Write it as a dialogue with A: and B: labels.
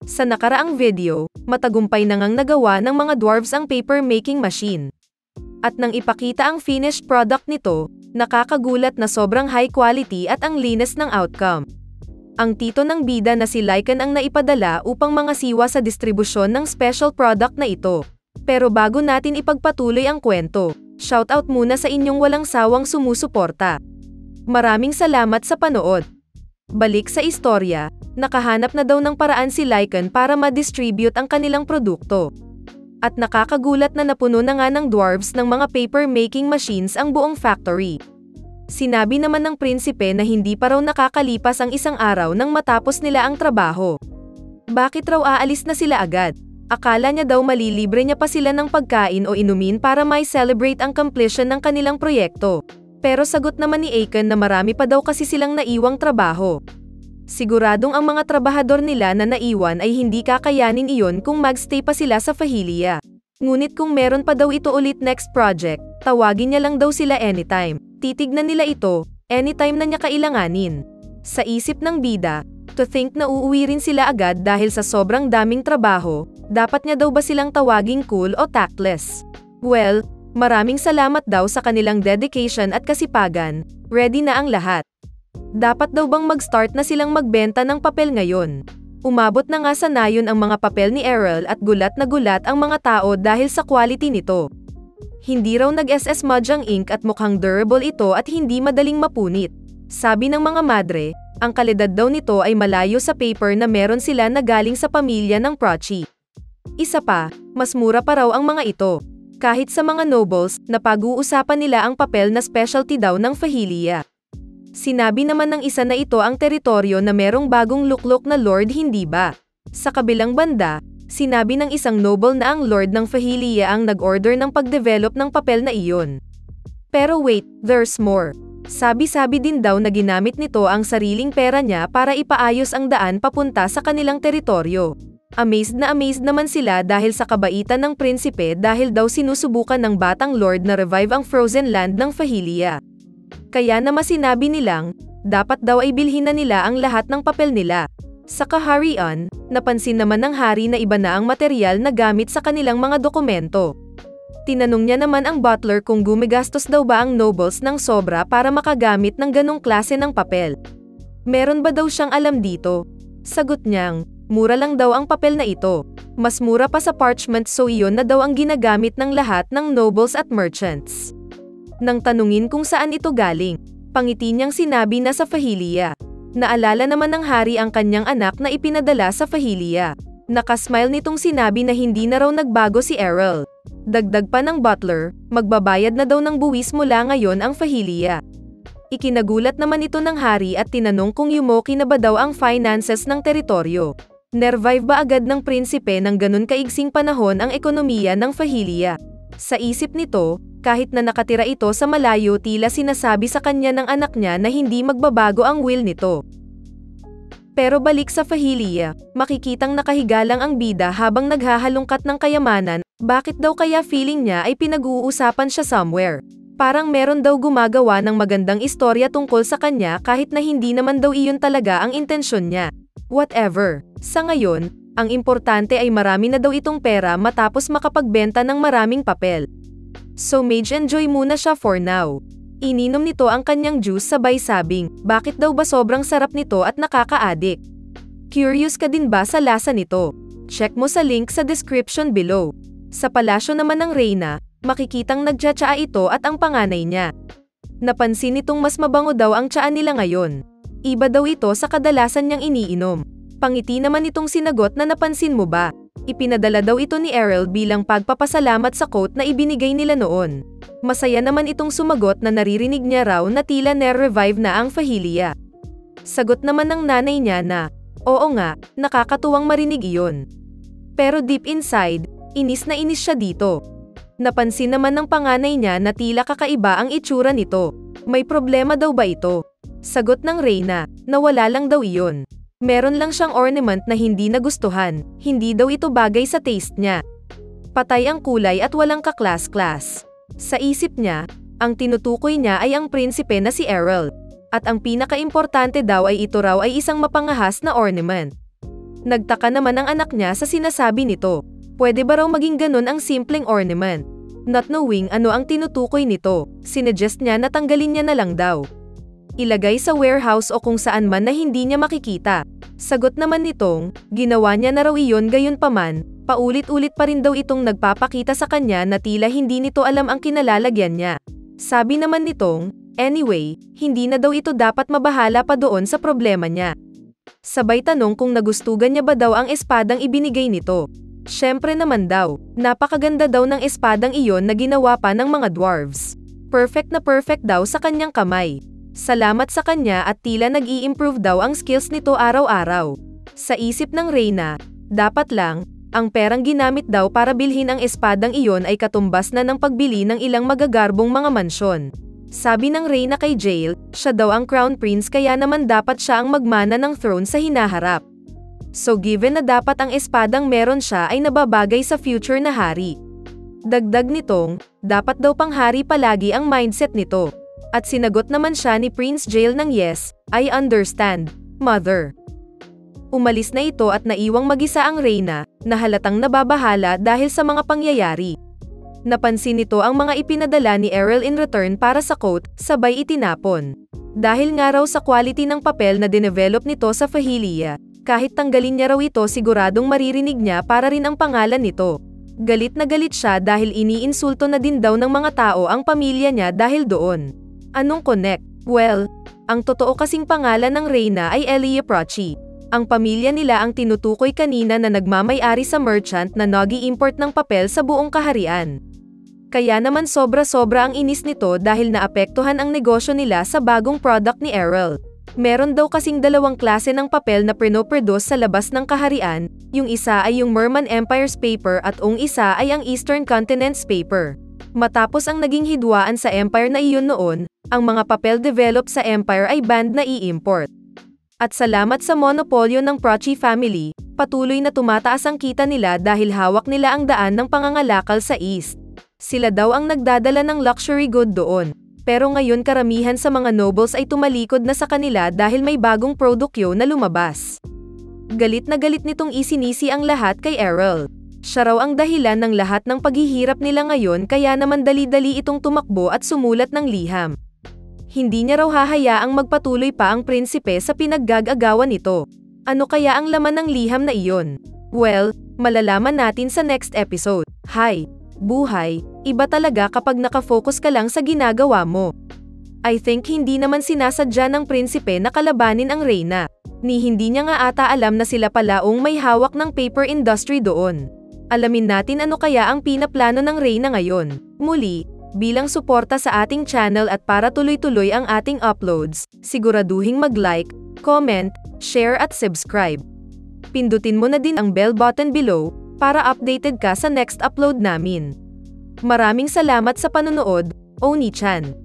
A: Sa nakaraang video, matagumpay na ngang nagawa ng mga dwarves ang paper making machine. At nang ipakita ang finished product nito, nakakagulat na sobrang high quality at ang linis ng outcome. Ang tito ng bida na si Lycan ang naipadala upang mangasiwa sa distribusyon ng special product na ito. Pero bago natin ipagpatuloy ang kwento, shoutout muna sa inyong walang sawang sumusuporta. Maraming salamat sa panood. Balik sa istorya, nakahanap na daw ng paraan si Lycan para ma-distribute ang kanilang produkto. At nakakagulat na napuno na nga ng dwarves ng mga paper making machines ang buong factory. Sinabi naman ng prinsipe na hindi pa raw nakakalipas ang isang araw nang matapos nila ang trabaho. Bakit raw aalis na sila agad? Akala niya daw malilibre niya pa sila ng pagkain o inumin para may celebrate ang completion ng kanilang proyekto. Pero sagot naman ni Aiken na marami pa daw kasi silang naiwang trabaho. Siguradong ang mga trabahador nila na naiwan ay hindi kakayanin iyon kung magstay pa sila sa Fahilia. Ngunit kung meron pa daw ito ulit next project, tawagin niya lang daw sila anytime. Titignan nila ito, anytime na niya kailanganin. Sa isip ng bida, to think na uuwi rin sila agad dahil sa sobrang daming trabaho, dapat niya daw ba silang tawaging cool o tactless? Well, maraming salamat daw sa kanilang dedication at kasipagan, ready na ang lahat. Dapat daw bang mag-start na silang magbenta ng papel ngayon? Umabot na nga sa nayon ang mga papel ni Errol at gulat na gulat ang mga tao dahil sa quality nito. Hindi raw nag-SS smudge ang ink at mukhang durable ito at hindi madaling mapunit. Sabi ng mga madre, ang kalidad daw nito ay malayo sa paper na meron sila na galing sa pamilya ng Prochi. Isa pa, mas mura pa raw ang mga ito. Kahit sa mga nobles, napag-uusapan nila ang papel na specialty daw ng Fahilia. Sinabi naman ng isa na ito ang teritoryo na merong bagong luklok na lord, hindi ba? Sa kabilang banda, sinabi ng isang noble na ang lord ng Fahilia ang nag-order ng pag-develop ng papel na iyon. Pero wait, there's more. Sabi-sabi din daw na ginamit nito ang sariling pera niya para ipaayos ang daan papunta sa kanilang teritoryo. Amazed naman sila dahil sa kabaitan ng prinsipe dahil daw sinusubukan ng batang lord na revive ang frozen land ng Fahilia. Kaya naman sinabi nilang, dapat daw ay bilhin na nila ang lahat ng papel nila. Sa kaharian, napansin naman ng hari na iba na ang material na gamit sa kanilang mga dokumento. Tinanong niya naman ang butler kung gumigastos daw ba ang nobles ng sobra para makagamit ng ganong klase ng papel. Meron ba daw siyang alam dito? Sagot niyang, mura lang daw ang papel na ito. Mas mura pa sa parchment, so iyon na daw ang ginagamit ng lahat ng nobles at merchants. Nang tanungin kung saan ito galing, pangiti niyang sinabi na sa Fahilia. Naalala naman ng hari ang kanyang anak na ipinadala sa Fahilia. Nakasmile nitong sinabi na hindi na raw nagbago si Errol. Dagdag pa ng butler, magbabayad na daw ng buwis mula ngayon ang Fahilia. Ikinagulat naman ito ng hari at tinanong kung yumoki na ba daw ang finances ng teritoryo. Nervive ba agad ng prinsipe ng ganun kaigsing panahon ang ekonomiya ng Fahilia? Sa isip nito, kahit na nakatira ito sa malayo, tila sinasabi sa kanya ng anak niya na hindi magbabago ang will nito. Pero balik sa Fahilia, makikitang nakahiga lang ang bida habang naghahalungkat ng kayamanan. Bakit daw kaya feeling niya ay pinag-uusapan siya somewhere? Parang meron daw gumagawa ng magandang istorya tungkol sa kanya kahit na hindi naman daw iyon talaga ang intensyon niya. Whatever. Sa ngayon, ang importante ay marami na daw itong pera matapos makapagbenta ng maraming papel. So mage enjoy muna siya for now. Ininom nito ang kanyang juice sabay sabing, bakit daw ba sobrang sarap nito at nakaka-addict? Curious ka din ba sa lasa nito? Check mo sa link sa description below. Sa palasyo naman ng Reyna, makikitang nagtsatsaa ito at ang panganay niya. Napansin nitong mas mabango daw ang tsaa nila ngayon. Iba daw ito sa kadalasan niyang iniinom. Pangiti naman itong sinagot na napansin mo ba? Ipinadala daw ito ni Errol bilang pagpapasalamat sa quote na ibinigay nila noon. Masaya naman itong sumagot na naririnig niya raw na tila na-revive na ang Fahilia. Sagot naman ng nanay niya na, oo nga, nakakatuwang marinig iyon. Pero deep inside, inis na inis siya dito. Napansin naman ng panganay niya na tila kakaiba ang itsura nito. May problema daw ba ito? Sagot ng Reyna, na wala lang daw iyon. Meron lang siyang ornament na hindi nagustuhan, hindi daw ito bagay sa taste niya. Patay ang kulay at walang kaklas-klas. Sa isip niya, ang tinutukoy niya ay ang prinsipe na si Errol. At ang pinaka-importante daw ay ito raw ay isang mapangahas na ornament. Nagtaka naman ang anak niya sa sinasabi nito. Pwede ba raw maging ganun ang simpleng ornament? Not knowing ano ang tinutukoy nito, sinuggest niya na tanggalin niya na lang daw. Ilagay sa warehouse o kung saan man na hindi niya makikita. Sagot naman nitong, ginawa niya na raw iyon gayunpaman, paulit-ulit pa rin daw itong nagpapakita sa kanya na tila hindi nito alam ang kinalalagyan niya. Sabi naman nitong, anyway, hindi na daw ito dapat mabahala pa doon sa problema niya. Sabay tanong kung nagustugan niya ba daw ang espadang ibinigay nito. Syempre naman daw, napakaganda daw ng espadang iyon na ginawa pa ng mga dwarves. Perfect na perfect daw sa kanyang kamay. Salamat sa kanya at tila nag-i-improve daw ang skills nito araw-araw. Sa isip ng Reyna, dapat lang, ang perang ginamit daw para bilhin ang espadang iyon ay katumbas na ng pagbili ng ilang magagarbong mga mansyon. Sabi ng Reyna kay Jael, siya daw ang crown prince kaya naman dapat siya ang magmana ng throne sa hinaharap. So given na dapat ang espadang meron siya ay nababagay sa future na hari. Dagdag nitong, dapat daw pang hari palagi ang mindset nito. At sinagot naman siya ni Prince Jael ng yes, I understand, mother. Umalis na ito at naiwang mag-isa ang Reyna, na halatang nababahala dahil sa mga pangyayari. Napansin nito ang mga ipinadala ni Errol in return para sa coat, sabay itinapon. Dahil nga raw sa quality ng papel na dinevelop nito sa Fahilia, kahit tanggalin niya raw ito siguradong maririnig niya para rin ang pangalan nito. Galit na galit siya dahil iniinsulto na din daw ng mga tao ang pamilya niya dahil doon. Anong connect? Well, ang totoo kasing pangalan ng Reyna ay Elia Prochi. Ang pamilya nila ang tinutukoy kanina na nagmamay-ari sa merchant na nag-i-import ng papel sa buong kaharian. Kaya naman sobra-sobra ang inis nito dahil naapektuhan ang negosyo nila sa bagong product ni Errol. Meron daw kasing dalawang klase ng papel na pinoproduce sa labas ng kaharian, yung isa ay yung Merman Empire's paper at ang isa ay ang Eastern Continent's paper. Matapos ang naging hidwaan sa empire na iyon noon, ang mga papel developed sa empire ay banned na i-import. At salamat sa monopolyo ng Prochi family, patuloy na tumataas ang kita nila dahil hawak nila ang daan ng pangangalakal sa East. Sila daw ang nagdadala ng luxury good doon. Pero ngayon karamihan sa mga nobles ay tumalikod na sa kanila dahil may bagong produkyo na lumabas. Galit na galit nitong isinisi ang lahat kay Errol. Siya raw ang dahilan ng lahat ng paghihirap nila ngayon kaya naman dali-dali itong tumakbo at sumulat ng liham. Hindi niya raw hahayaang magpatuloy pa ang prinsipe sa pinaggagagawan nito. Ano kaya ang laman ng liham na iyon? Well, malalaman natin sa next episode. Hi! Buhay, iba talaga kapag nakafocus ka lang sa ginagawa mo. I think hindi naman sinasadya ng prinsipe na kalabanin ang Reyna. Ni hindi niya nga ata alam na sila palaong may hawak ng paper industry doon. Alamin natin ano kaya ang pinaplano ng Reyna ngayon. Muli, bilang suporta sa ating channel at para tuloy-tuloy ang ating uploads, siguraduhing mag-like, comment, share at subscribe. Pindutin mo na din ang bell button below para updated ka sa next upload namin. Maraming salamat sa panonood, Oni-chan.